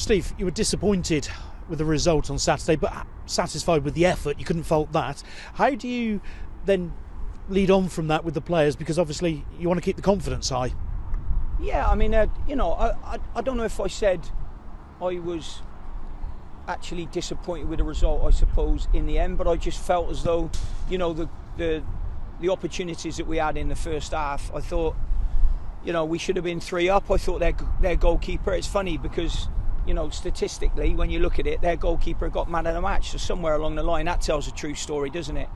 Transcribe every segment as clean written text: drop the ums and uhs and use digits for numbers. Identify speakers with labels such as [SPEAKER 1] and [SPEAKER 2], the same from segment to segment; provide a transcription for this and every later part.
[SPEAKER 1] Steve, you were disappointed with the result on Saturday, but satisfied with the effort. You couldn't fault that. How do you then lead on from that with the players? Because obviously you want to keep the confidence high.
[SPEAKER 2] Yeah, I mean, I don't know if I said I was actually disappointed with the result, I suppose, in the end, but I just felt as though, the opportunities that we had in the first half, I thought, we should have been 3 up. I thought their goalkeeper, it's funny because, statistically, when you look at it, their goalkeeper got man of the match. So somewhere along the line, that tells a true story, doesn't it?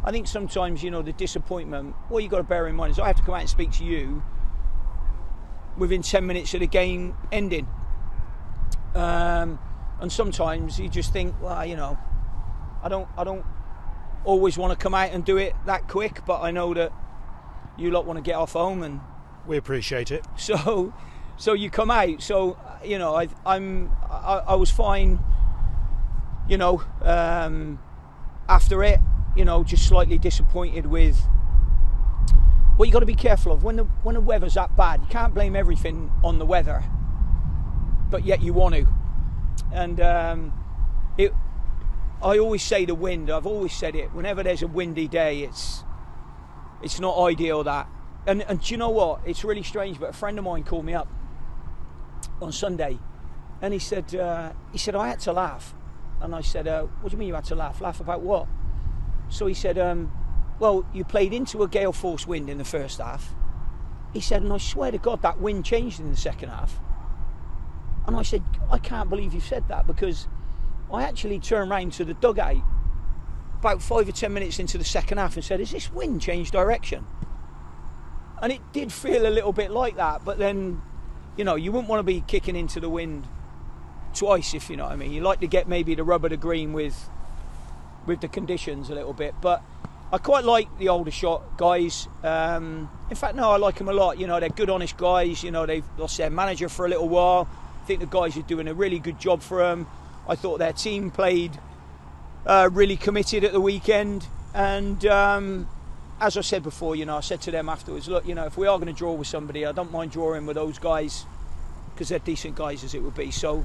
[SPEAKER 2] I think sometimes, the disappointment, what you've got to bear in mind is I have to come out and speak to you within 10 minutes of the game ending. And sometimes you just think, well, I don't always want to come out and do it that quick, but I know that you lot want to get off home, and
[SPEAKER 1] we appreciate it.
[SPEAKER 2] So you come out. So I was fine. After it, just slightly disappointed with. What you got to be careful of when the weather's that bad. You can't blame everything on the weather, but yet you want to. And I always say the wind. I've always said it. Whenever there's a windy day, it's not ideal. That. And do you know what? It's really strange, but a friend of mine called me up on Sunday, and he said I had to laugh, and I said, what do you mean you had to laugh? Laugh about what? So he said, well, you played into a gale force wind in the first half. He said, and I swear to God that wind changed in the second half. And I said, I can't believe you said that, because I actually turned round to the dugout about 5 or 10 minutes into the second half and said, has this wind changed direction? And it did feel a little bit like that, but then, you wouldn't want to be kicking into the wind twice, if you know what I mean. You like to get maybe the rub of the green with the conditions a little bit, but I quite like the older shot guys. In fact, no, I like them a lot. They're good, honest guys. They've lost their manager for a little while. I think the guys are doing a really good job for them. I thought their team played really committed at the weekend, and as I said before, I said to them afterwards, look, if we are going to draw with somebody, I don't mind drawing with those guys because they're decent guys as it would be. So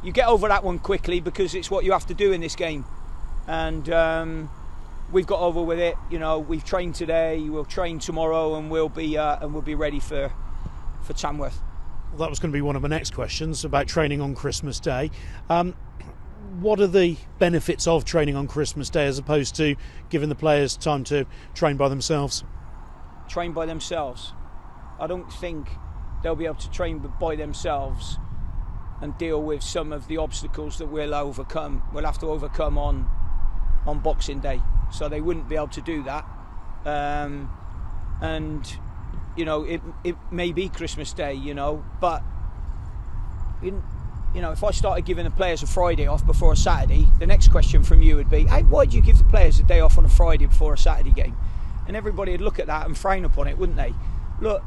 [SPEAKER 2] you get over that one quickly because it's what you have to do in this game, and we've got over with it. We've trained today, we'll train tomorrow, and we'll be ready for Tamworth.
[SPEAKER 1] Well, that was going to be one of my next questions about training on Christmas Day. What are the benefits of training on Christmas Day as opposed to giving the players time to train by themselves?
[SPEAKER 2] Train by themselves. I don't think they'll be able to train by themselves and deal with some of the obstacles that we'll have to overcome on Boxing Day. So they wouldn't be able to do that. And it may be Christmas Day, but if I started giving the players a Friday off before a Saturday, the next question from you would be, hey, why do you give the players a day off on a Friday before a Saturday game? And everybody would look at that and frown upon it, wouldn't they? Look,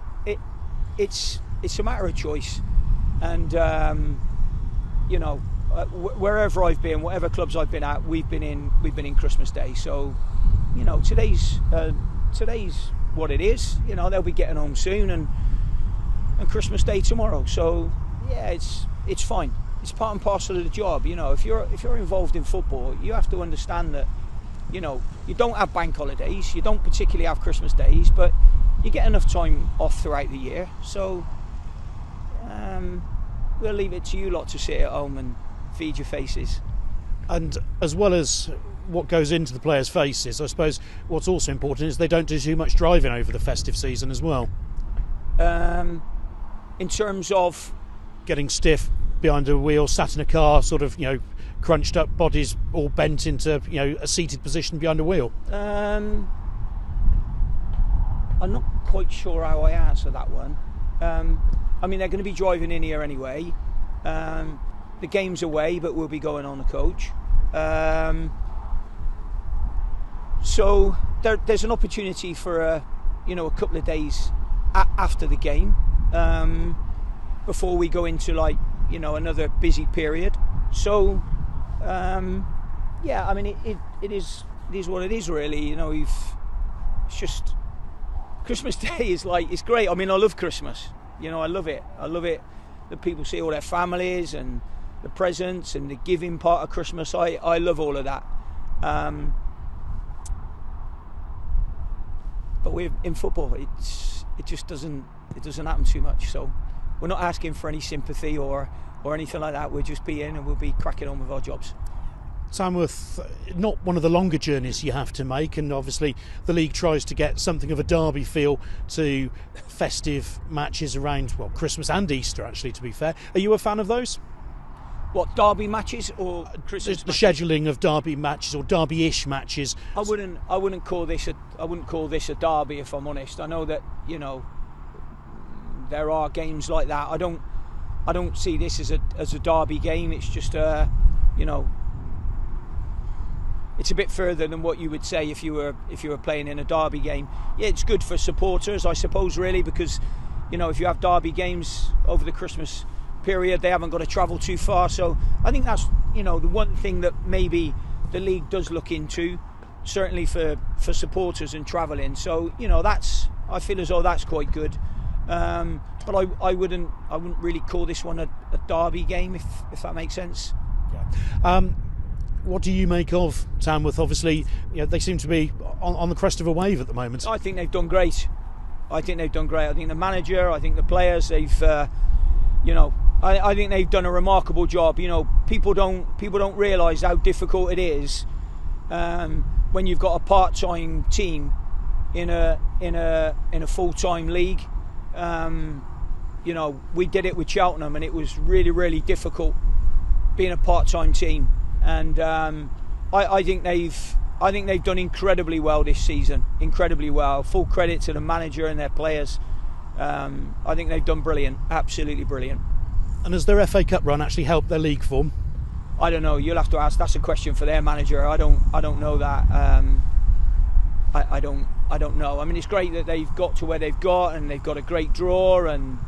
[SPEAKER 2] it's a matter of choice, and wherever I've been, whatever clubs I've been at, we've been in Christmas Day. So, today's what it is. They'll be getting home soon, and Christmas Day tomorrow. So yeah, it's fine. It's part and parcel of the job. If you're involved in football, you have to understand that you don't have bank holidays, you don't particularly have Christmas days, but you get enough time off throughout the year. So we'll leave it to you lot to sit at home and feed your faces.
[SPEAKER 1] And as well as what goes into the players' faces, I suppose what's also important is they don't do too much driving over the festive season as well.
[SPEAKER 2] In terms of
[SPEAKER 1] getting stiff behind a wheel, sat in a car, sort of, crunched up, bodies all bent into, a seated position behind a wheel.
[SPEAKER 2] I'm not quite sure how I answer that one. They're going to be driving in here anyway. The game's away, but we'll be going on the coach. So there's an opportunity for a couple of days after the game, before we go into another busy period. So it is what it is, really. It's just Christmas Day is it's great. I love Christmas. I love it. I love it that people see all their families and the presents and the giving part of Christmas. I love all of that. But in football, it just doesn't happen too much. So we're not asking for any sympathy or anything like that. We'll just be in and we'll be cracking on with our jobs.
[SPEAKER 1] Tamworth, not one of the longer journeys you have to make, and obviously the league tries to get something of a derby feel to festive matches around, well, Christmas and Easter, actually, to be fair. Are you a fan of those?
[SPEAKER 2] What, derby matches or Christmas?
[SPEAKER 1] The scheduling of derby matches or derby-ish matches.
[SPEAKER 2] I wouldn't call this a derby, if I'm honest. I know that, you know, there are games like that. I don't see this as a derby game. It's just you know, it's a bit further than what you would say if you were playing in a derby game. Yeah, it's good for supporters, I suppose, really, because, you know, if you have derby games over the Christmas period, they haven't got to travel too far. So I think that's, you know, the one thing that maybe the league does look into, certainly for supporters and travelling. So, you know, I feel as though that's quite good. But I wouldn't really call this one a derby game, if that makes sense.
[SPEAKER 1] Yeah. What do you make of Tamworth? Obviously, you know, they seem to be on the crest of a wave at the moment.
[SPEAKER 2] I think they've done great. I think the manager, I think the players, they've, you know, I think they've done a remarkable job. You know, people don't realise how difficult it is when you've got a part-time team in a full-time league. You know, we did it with Cheltenham, and it was really, really difficult being a part-time team. And I think they've done incredibly well this season. Incredibly well. Full credit to the manager and their players. I think they've done brilliant. Absolutely brilliant.
[SPEAKER 1] And has their FA Cup run actually helped their league form?
[SPEAKER 2] I don't know. You'll have to ask. That's a question for their manager. I don't know that. I don't know. I mean, it's great that they've got to where they've got, and they've got a great draw, and,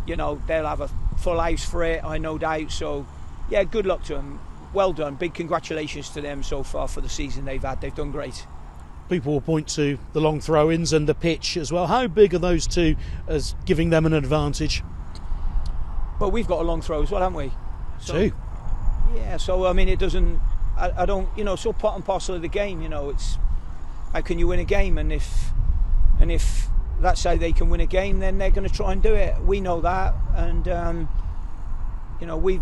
[SPEAKER 2] you know, they'll have a full house for it, I no doubt. So, yeah, good luck to them. Well done. Big congratulations to them so far for the season they've had. They've done great.
[SPEAKER 1] People will point to the long throw-ins and the pitch as well. How big are those two as giving them an advantage?
[SPEAKER 2] Well, we've got a long throw as well, haven't we?
[SPEAKER 1] Two.
[SPEAKER 2] Yeah, so, I mean, it doesn't... I don't... You know, it's all part and parcel of the game, you know. It's... How can you win a game? And if that's how they can win a game, then they're going to try and do it. We know that. And, you know,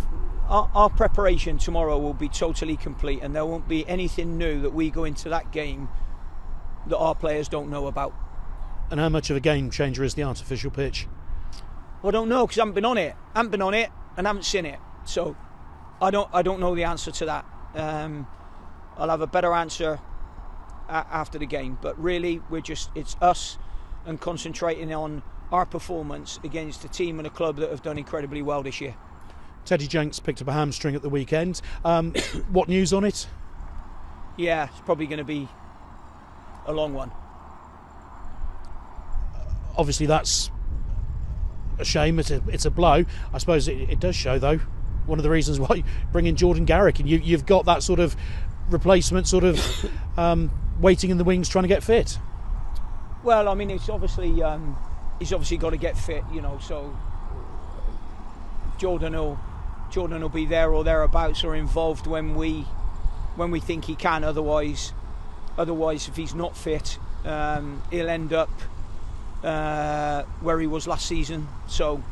[SPEAKER 2] our preparation tomorrow will be totally complete, and there won't be anything new that we go into that game that our players don't know about.
[SPEAKER 1] And how much of a game changer is the artificial pitch?
[SPEAKER 2] Well, I don't know, because I haven't been on it. And haven't seen it. So I don't know the answer to that. I'll have a better answer after the game. But really, it's us and concentrating on our performance against a team and a club that have done incredibly well this year.
[SPEAKER 1] Teddy Jenks picked up a hamstring at the weekend. What news on it?
[SPEAKER 2] Yeah, it's probably going to be a long one.
[SPEAKER 1] Obviously, that's a shame. It's a blow. I suppose it does show, though, one of the reasons why you bring in Jordan Garrick, and you've got that sort of replacement, sort of waiting in the wings, trying to get fit.
[SPEAKER 2] Well, I mean, it's obviously he's obviously got to get fit, you know. So Jordan will be there or thereabouts, or involved when we think he can. Otherwise, if he's not fit, he'll end up where he was last season. So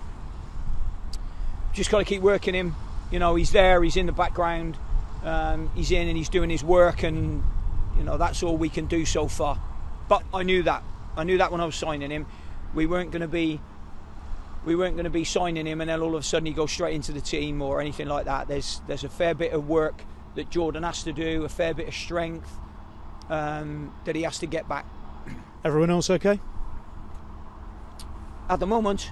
[SPEAKER 2] just got to keep working him. You know, he's there. He's in the background. He's in and he's doing his work, and, you know, that's all we can do so far. But I knew that when I was signing him. We weren't going to be signing him and then all of a sudden he goes straight into the team or anything like that. There's a fair bit of work that Jordan has to do, a fair bit of strength that he has to get back.
[SPEAKER 1] Everyone else okay?
[SPEAKER 2] At the moment,